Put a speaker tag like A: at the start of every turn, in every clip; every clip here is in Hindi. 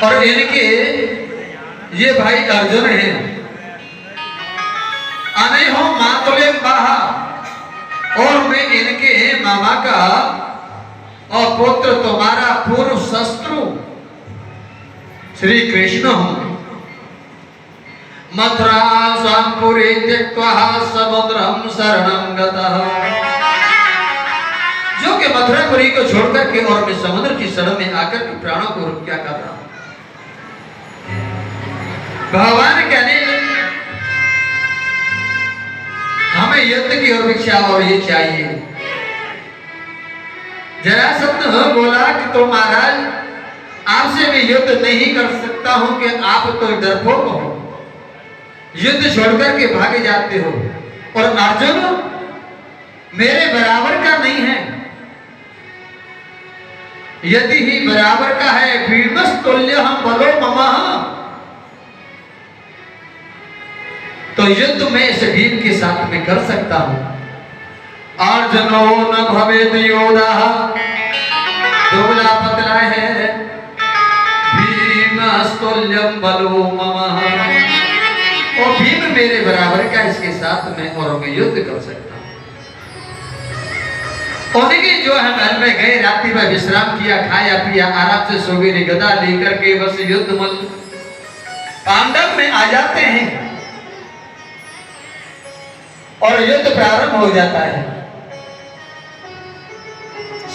A: और इनके ये भाई अर्जुन हैं। अने हो मातुले बाहा, और मैं इनके मामा का और पुत्र तुम्हारा पूर्व शत्रु श्री कृष्ण हूं। मथुरा स्वापुरी त्यक्त्वा समुद्रम शरणं गतः, जो कि मथुरापुरी को छोड़कर के और मैं समुद्र की शरण में आकर के प्राणों को क्या कर रहा हूं। भगवान कहने हमें युद्ध की और इच्छा और ये चाहिए। जरासंध बोला कि तो महाराज आपसे मैं युद्ध नहीं कर सकता हूं कि आप तो डरपोक हो, युद्ध छोड़कर के भागे जाते हो, और अर्जुन मेरे बराबर का नहीं है। यदि ही बराबर का है भीमस्तुल्य हम बलो ममः, तो युद्ध में इस भीम के साथ में कर सकता हूं। अर्जुनो न भवेद योधा, दुबला पतला है, भीमस्तुल्यम बलो ममः, और भीम मेरे बराबर का इसके साथ में और मैं युद्ध कर सकता हूं। उनके जो है महल में गए, रात्रि में विश्राम किया, खाया पिया, आराम से सो गए, गदा लेकर के बस युद्ध मल पांडव में आ जाते हैं और युद्ध प्रारंभ हो जाता है।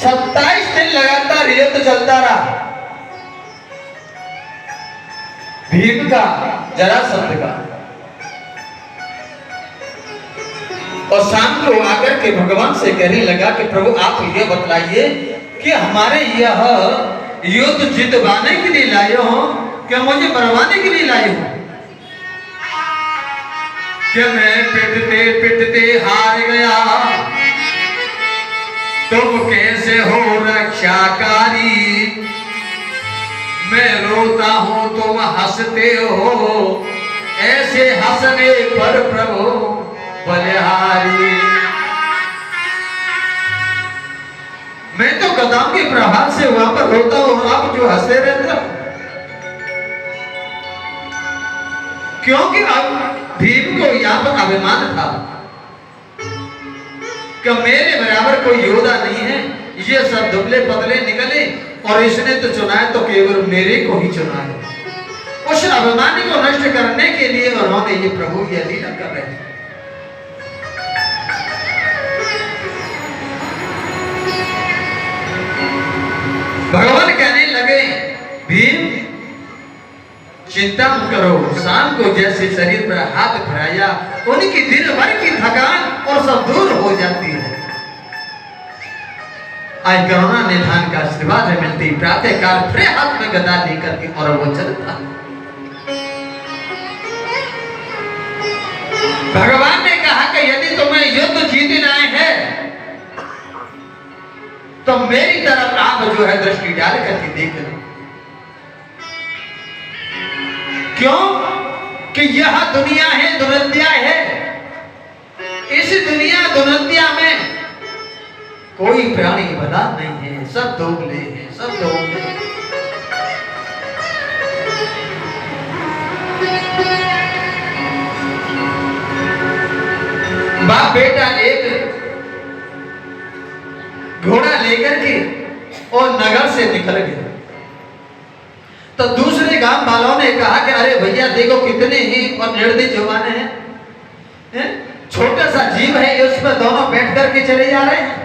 A: 27 दिन लगातार युद्ध चलता रहा, भीम का जरासंध का। और शाम को आकर के भगवान से कहने लगा कि प्रभु आप ये बतलाइए कि हमारे यह युद्ध जितवाने के लिए लाए हो क्या मुझे मरवाने के लिए लाए हो? कि मैं पिटते पिटते हार गया, तुम कैसे हो रक्षाकारी, मैं रोता हूं तुम हंसते हो, ऐसे हंसने पर प्रभु बलिहारी। मैं तो गदाओं के प्रभाव से वहां पर रोता हूं, आप जो हंसते रहते हो। क्योंकि अब भीम को यहां पर अभिमान था कि मेरे बराबर कोई योद्धा नहीं है, ये सब दुबले पतले निकले और इसने तो चुना है तो केवल मेरे को ही चुना है। उस अभिमान को नष्ट करने के लिए उन्होंने ये प्रभु ये लीला कर रहे थे। भगवान कहने लगे भीम चिंता मत करो, शाम को जैसे शरीर पर हाथ फिराया उनकी दिन भर की थकान और सब दूर हो जाती है। आज करुणा निधान का आशीर्वाद मिलती, प्रातः काल फिर हाथ में गदा लेकर के और वो चलता। भगवान ने कहा कि यदि तुम्हें युद्ध जीतना है तो मेरी तरफ आप जो है दृष्टि डाल करके देख लो। क्यों कि यह दुनिया है, दुरंतिया है। इस दुनिया दुरंतिया में कोई प्राणी भला नहीं है, सब दोगले हैं, सब दोगले। बाप बेटा एक घोड़ा लेकर के और नगर से निकल गए, तो दूसरे गांव वालों ने कहा कि अरे भैया देखो कितने ही और निर्दयी जवान हैं, छोटा सा जीव है, उस पर दोनों बैठ करके चले जा रहे हैं।